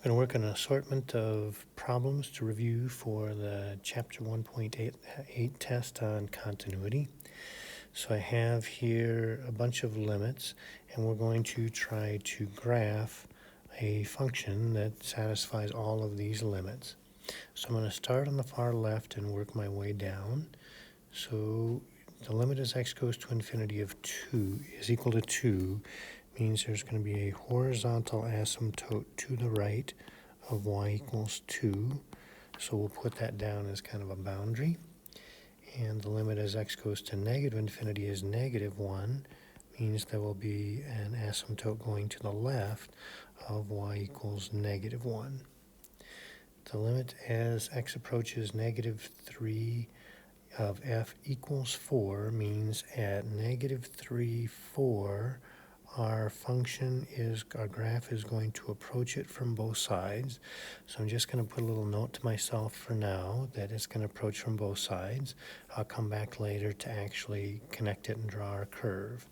We're going to work on an assortment of problems to review for the Chapter 1.8 test on continuity. So I have here a bunch of limits, and we're going to try to graph a function that satisfies all of these limits. So I'm going to start on the far left and work my way down. So the limit as x goes to infinity of 2 is equal to 2 means there's going to be a horizontal asymptote to the right of y equals 2. So we'll put that down as kind of a boundary. And the limit as x goes to negative infinity is negative 1, means there will be an asymptote going to the left of y equals negative 1. The limit as x approaches negative 3 of f equals 4 means at negative 3, 4, our graph is going to approach it from both sides. So I'm just going to put a little note to myself for now that it's going to approach from both sides. I'll come back later to actually connect it and draw our curve.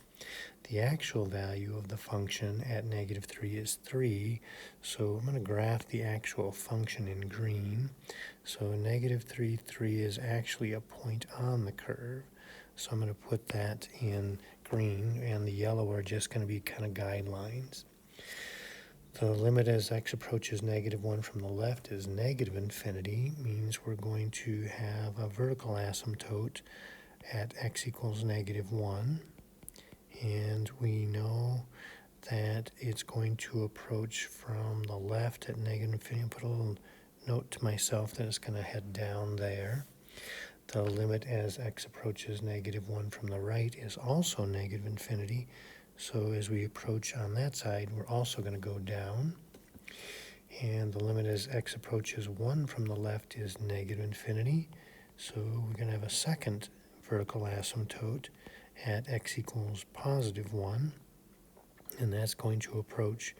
The actual value of the function at negative 3 is 3, so I'm going to graph the actual function in green. So negative 3, 3 is actually a point on the curve, so I'm going to put that in green, and the yellow are just going to be kind of guidelines. The limit as x approaches negative 1 from the left is negative infinity, means we're going to have a vertical asymptote at x equals negative 1. And we know that it's going to approach from the left at negative infinity. I'll put a little note to myself that it's going to head down there. The limit as x approaches negative 1 from the right is also negative infinity. So as we approach on that side, we're also going to go down. And the limit as x approaches 1 from the left is negative infinity. So we're going to have a second vertical asymptote at x equals positive 1, and that's going to approach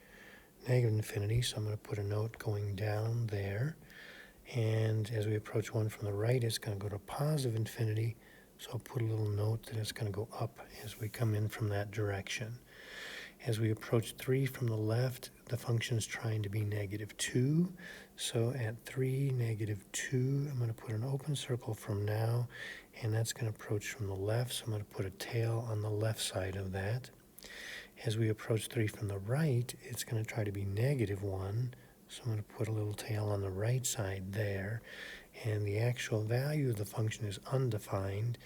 negative infinity, so I'm going to put a note going down there. And as we approach 1 from the right, it's going to go to positive infinity, so I'll put a little note that it's going to go up as we come in from that direction. As we approach 3 from the left, the function is trying to be negative 2. So at 3, negative 2, I'm going to put an open circle from now, and that's going to approach from the left. So I'm going to put a tail on the left side of that. As we approach 3 from the right, it's going to try to be negative 1. So I'm going to put a little tail on the right side there. And the actual value of the function is undefined,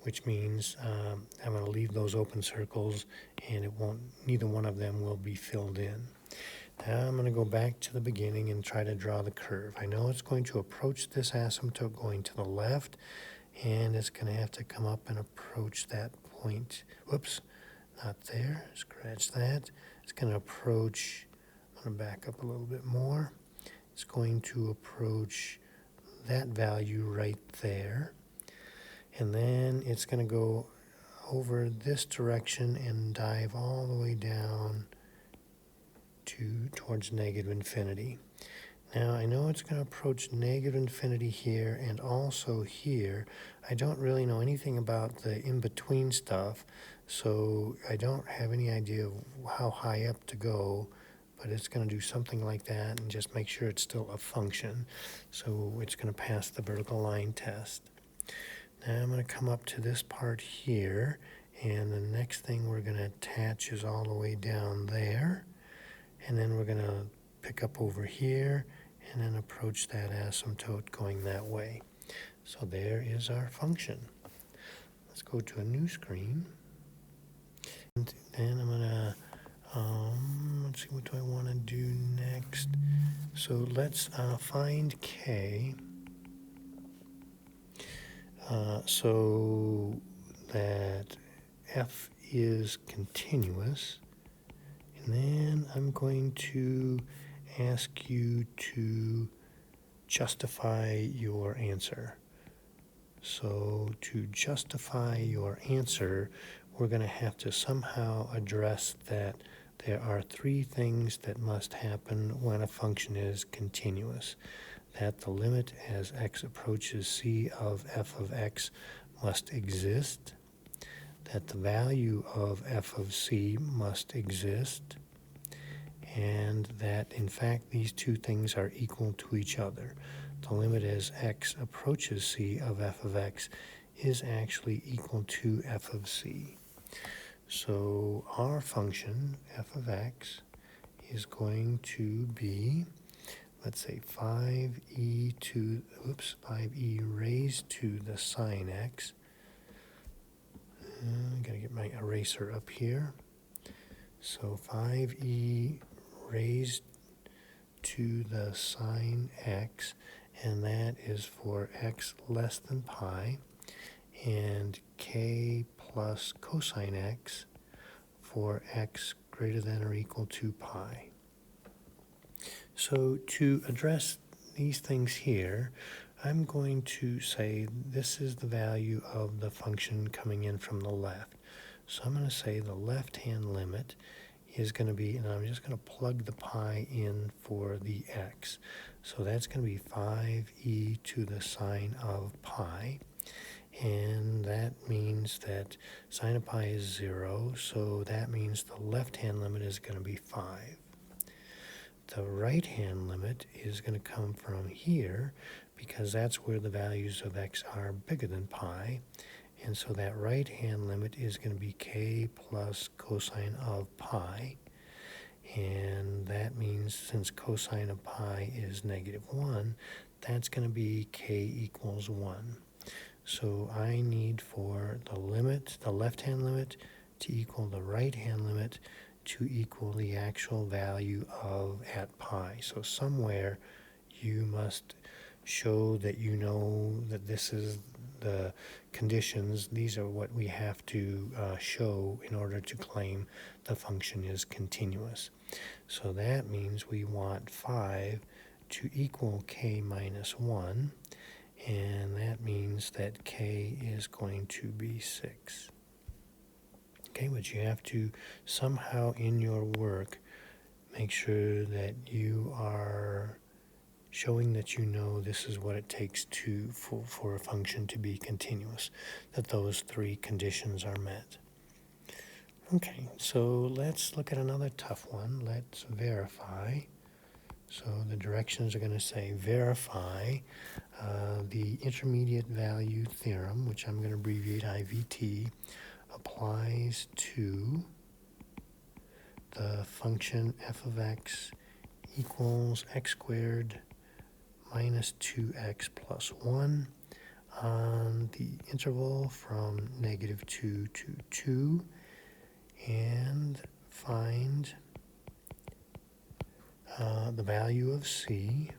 which means I'm going to leave those open circles, and neither one of them will be filled in. Now I'm going to go back to the beginning and try to draw the curve. I know it's going to approach this asymptote going to the left, and it's going to have to come up and approach that point. Whoops, not there. Scratch that. It's going to approach, I'm going to back up a little bit more. It's going to approach that value right there. And then it's going to go over this direction and dive all the way down towards negative infinity. Now I know it's going to approach negative infinity here and also here. I don't really know anything about the in-between stuff, so I don't have any idea of how high up to go, but it's going to do something like that, and just make sure it's still a function. So it's going to pass the vertical line test. Now I'm going to come up to this part here, and the next thing we're going to attach is all the way down there. And then we're going to pick up over here and then approach that asymptote going that way. So there is our function. Let's go to a new screen. And then I'm going to, let's see, what do I want to do next? So let's find k. So that f is continuous. And then I'm going to ask you to justify your answer. So to justify your answer, we're going to have to somehow address that there are 3 things that must happen when a function is continuous. That the limit as x approaches c of f of x must exist, that the value of f of c must exist, and that in fact these two things are equal to each other. The limit as x approaches c of f of x is actually equal to f of c. So our function f of x is going to be, let's say 5e raised to the sine x. I'm going to get my eraser up here. So 5e raised to the sine x, and that is for x less than pi, and k plus cosine x for x greater than or equal to pi. So to address these things here, I'm going to say this is the value of the function coming in from the left. So I'm going to say the left-hand limit is going to be, and I'm just going to plug the pi in for the x. So that's going to be 5e to the sine of pi. And that means that sine of pi is 0, so that means the left-hand limit is going to be 5. The right-hand limit is going to come from here, because that's where the values of x are bigger than pi. And so that right-hand limit is going to be k plus cosine of pi. And that means since cosine of pi is -1, that's going to be k equals 1. So I need for the limit, the left-hand limit, to equal the right-hand limit to equal the actual value of at pi. So somewhere you must show that you know that this is the conditions. These are what we have to show in order to claim the function is continuous. So that means we want 5 to equal k minus 1. And that means that k is going to be 6. Okay, but you have to somehow in your work make sure that you are showing that you know this is what it takes for a function to be continuous, that those three conditions are met. Okay, so let's look at another tough one. Let's verify. So the directions are going to say verify the intermediate value theorem, which I'm going to abbreviate IVT, applies to the function f of x equals x squared minus 2x plus 1 on the interval from -2 to 2, and find the value of c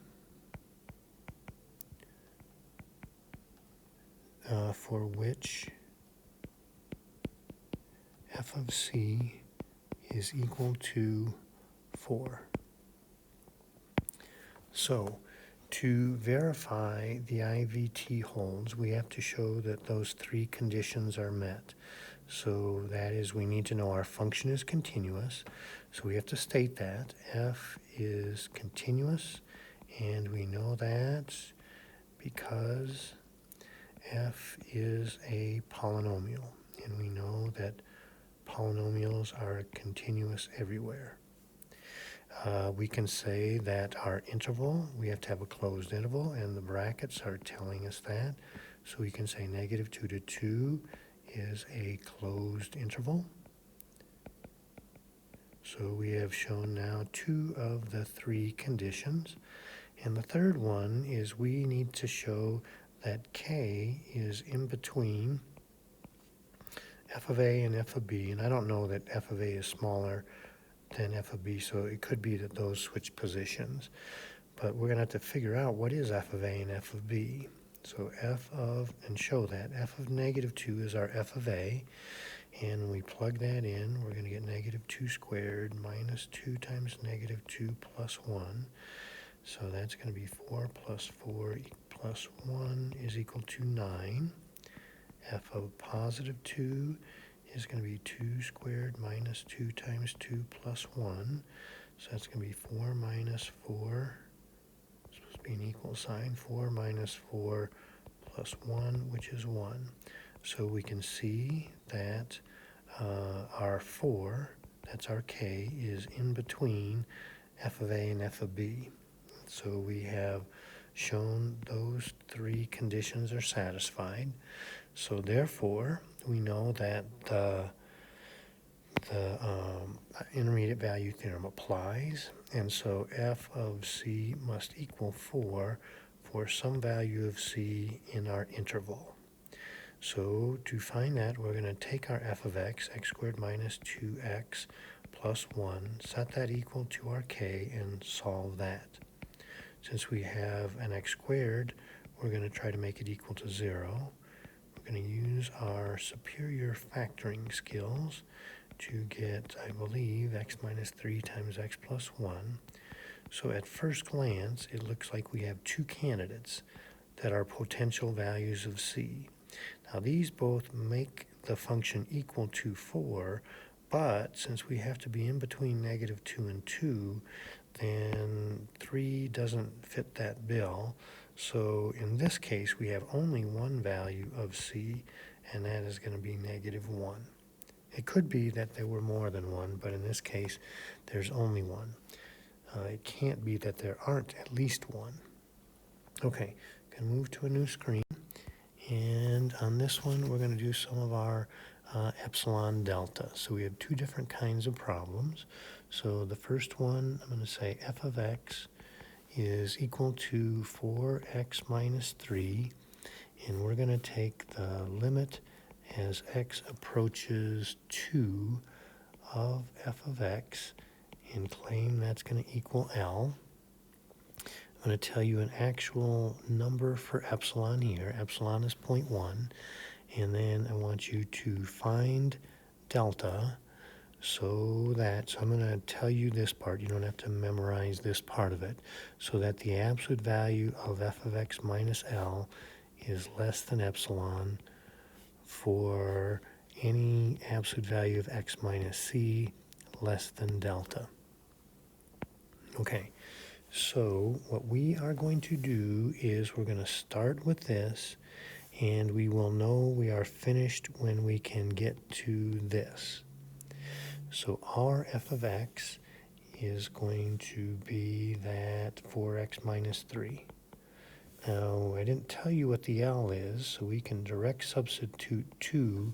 for which f of c is equal to 4. So to verify the IVT holds, we have to show that those three conditions are met. So that is, we need to know our function is continuous. So we have to state that f is continuous, and we know that because f is a polynomial, and we know that polynomials are continuous everywhere. We can say that our interval, we have to have a closed interval, and the brackets are telling us that. So we can say -2 to 2 is a closed interval. So we have shown now 2 of the 3 conditions. And the third one is we need to show that k is in between f of a and f of b. And I don't know that f of a is smaller than f of b, so it could be that those switch positions. But we're going to have to figure out what is f of a and f of b. So f of, and show that, f of -2 is our f of a. And when we plug that in, we're going to get -2 squared minus 2 times -2 plus 1. So that's going to be 4 plus 4 plus 1 is equal to 9. F of +2 is going to be 2 squared minus 2 times 2 plus 1. So that's going to be 4 minus 4. It's supposed to be an equal sign. 4 minus 4 plus 1, which is 1. So we can see that our 4, that's our k, is in between f of a and f of b. So we have shown those three conditions are satisfied. So therefore, we know that the intermediate value theorem applies, and so f of c must equal 4 for some value of c in our interval. So to find that, we're going to take our f of x, x squared minus 2x plus 1, set that equal to our k, and solve that. Since we have an x squared, we're going to try to make it equal to 0. We're going to use our superior factoring skills to get, I believe, x minus 3 times x plus 1. So at first glance, it looks like we have two candidates that are potential values of c. Now these both make the function equal to 4, but since we have to be in between negative 2 and 2, then 3 doesn't fit that bill. So in this case, we have only one value of c, and that is going to be negative 1. It could be that there were more than one, but in this case, there's only one. It can't be that there aren't at least one. Okay, going to move to a new screen. And on this one, we're going to do some of our epsilon delta. So we have two different kinds of problems. So the first one, I'm going to say f of x is equal to 4x minus 3. And we're going to take the limit as x approaches 2 of f of x and claim that's going to equal L. I'm going to tell you an actual number for epsilon here. Epsilon is 0.1. And then I want you to find delta so I'm going to tell you this part. You don't have to memorize this part of it. So that the absolute value of f of x minus L is less than epsilon for any absolute value of x minus c less than delta. Okay, so what we are going to do is we're going to start with this, and we will know we are finished when we can get to this. So our f of x is going to be that 4x minus 3. Now, I didn't tell you what the L is, so we can direct substitute 2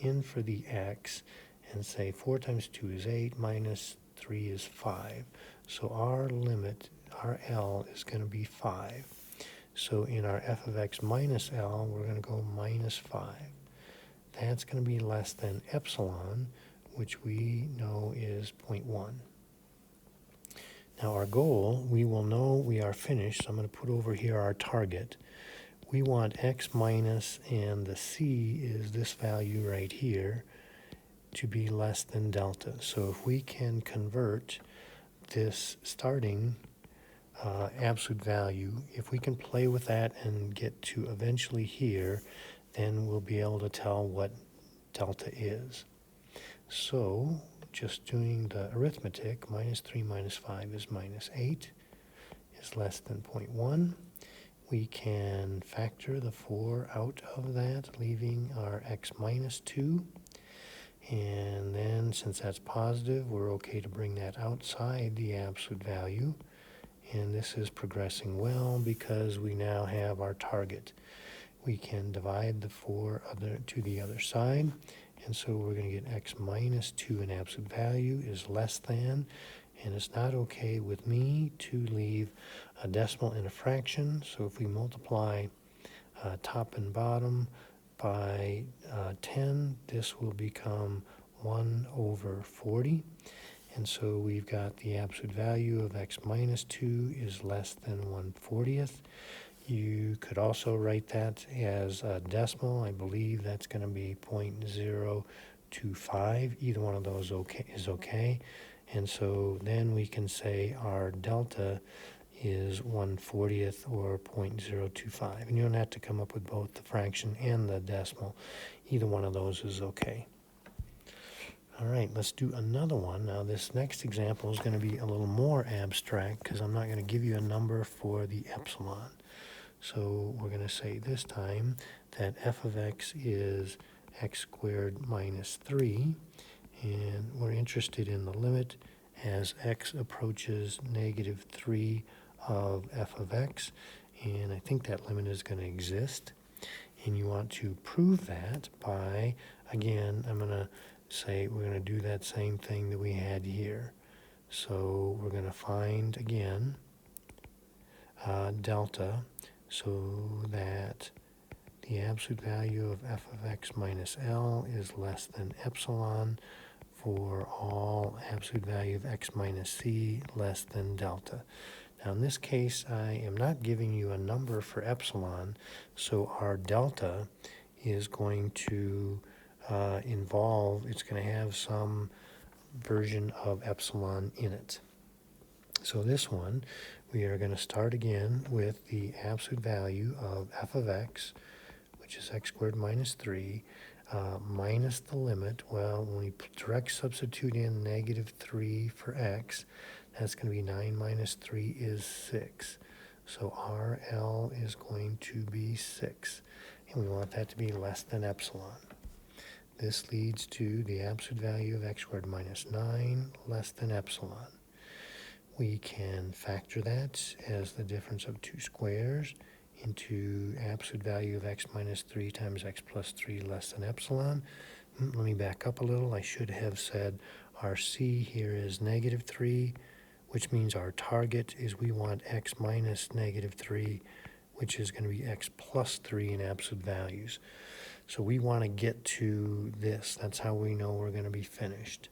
in for the x and say 4 times 2 is 8 minus 3 is 5. So our limit, our L, is going to be 5. So in our f of x minus L, we're going to go minus 5. That's going to be less than epsilon, which we know is 0.1. Now our goal, we will know we are finished, so I'm going to put over here our target. We want x minus, and the c is this value right here, to be less than delta. So if we can convert this starting absolute value, if we can play with that and get to eventually here, then we'll be able to tell what delta is. So just doing the arithmetic, minus 3 minus 5 is minus 8, is less than 0.1. We can factor the 4 out of that, leaving our x minus 2. And then, since that's positive, we're okay to bring that outside the absolute value. And this is progressing well because we now have our target. We can divide the 4 to the other side. And so we're going to get x minus 2 in absolute value is less than. And it's not okay with me to leave a decimal in a fraction. So if we multiply top and bottom by 10, this will become 1 over 40. And so we've got the absolute value of x minus 2 is less than 1/40th. You could also write that as a decimal. I believe that's going to be 0.025. Either one of those is okay. And so then we can say our delta is 1/40th or 0.025. And you don't have to come up with both the fraction and the decimal. Either one of those is okay. All right, let's do another one. Now this next example is going to be a little more abstract because I'm not going to give you a number for the epsilon. So we're going to say this time that f of x is x squared minus 3, and we're interested in the limit as x approaches negative 3 of f of x, and I think that limit is going to exist. And you want to prove that by, again, I'm going to say we're going to do that same thing that we had here. So we're going to find, again, delta, so that the absolute value of f of x minus L is less than epsilon for all absolute value of x minus c less than delta. Now in this case, I am not giving you a number for epsilon, so our delta is going to involve, it's going to have some version of epsilon in it. So this one, we are going to start again with the absolute value of f of x, which is x squared minus 3, minus the limit. Well, when we direct substitute in negative 3 for x, that's going to be 9 minus 3 is 6. So RL is going to be 6. And we want that to be less than epsilon. This leads to the absolute value of x squared minus 9 less than epsilon. We can factor that as the difference of two squares into absolute value of x minus 3 times x plus 3 less than epsilon. Let me back up a little. I should have said our c here is negative 3, which means our target is we want x minus negative 3, which is going to be x plus 3 in absolute values. So we want to get to this. That's how we know we're going to be finished.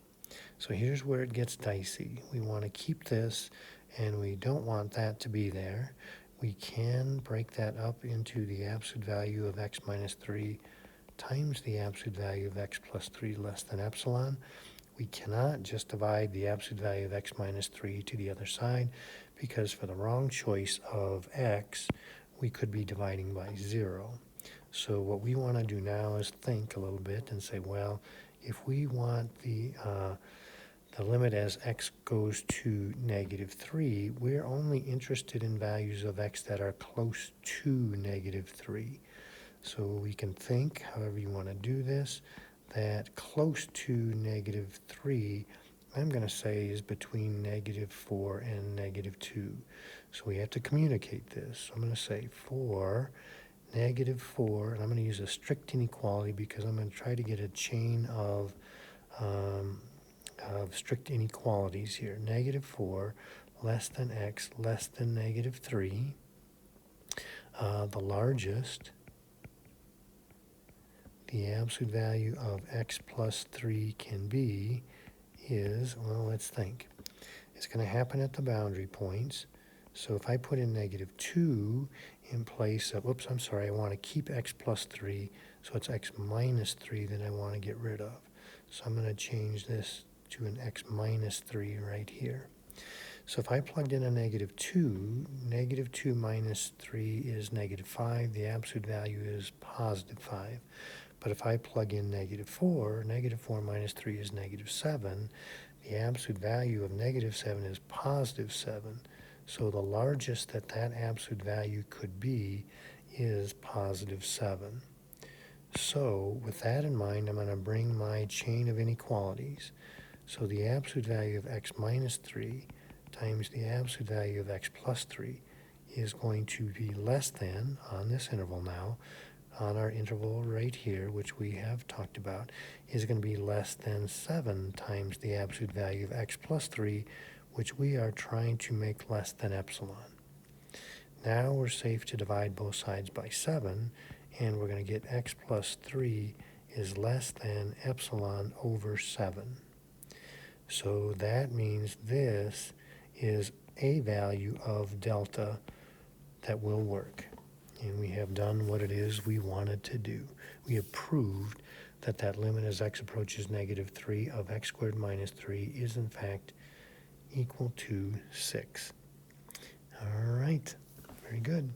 So here's where it gets dicey. We want to keep this, and we don't want that to be there. We can break that up into the absolute value of x minus 3 times the absolute value of x plus 3 less than epsilon. We cannot just divide the absolute value of x minus 3 to the other side, because for the wrong choice of x, we could be dividing by 0. So what we want to do now is think a little bit and say, well, if we want the limit as x goes to negative 3, we're only interested in values of x that are close to negative 3. So we can think, however you want to do this, that close to negative 3, I'm going to say is between negative 4 and negative 2. So we have to communicate this. So I'm going to say for negative 4, and I'm going to use a strict inequality because I'm going to try to get a chain of strict inequalities here. Negative 4 less than x less than negative 3. The largest, the absolute value of x plus 3 can be is, well, let's think. It's going to happen at the boundary points. So if I put in negative 2 in place of, oops, I'm sorry, I want to keep x plus 3, so it's x minus 3 that I want to get rid of. So I'm going to change this to an x minus 3 right here. So if I plugged in a negative 2 minus 3 is negative 5. The absolute value is positive 5. But if I plug in negative 4 minus 3 is negative 7. The absolute value of negative 7 is positive 7. So the largest that absolute value could be is positive 7. So with that in mind, I'm going to bring my chain of inequalities. So the absolute value of x minus 3 times the absolute value of x plus 3 is going to be less than, on this interval now, on our interval right here, which we have talked about, is going to be less than 7 times the absolute value of x plus 3, which we are trying to make less than epsilon. Now we're safe to divide both sides by 7, and we're going to get x plus 3 is less than epsilon over 7. So that means this is a value of delta that will work. And we have done what it is we wanted to do. We have proved that that limit as x approaches negative 3 of x squared minus 3 is in fact equal to 6. All right, very good.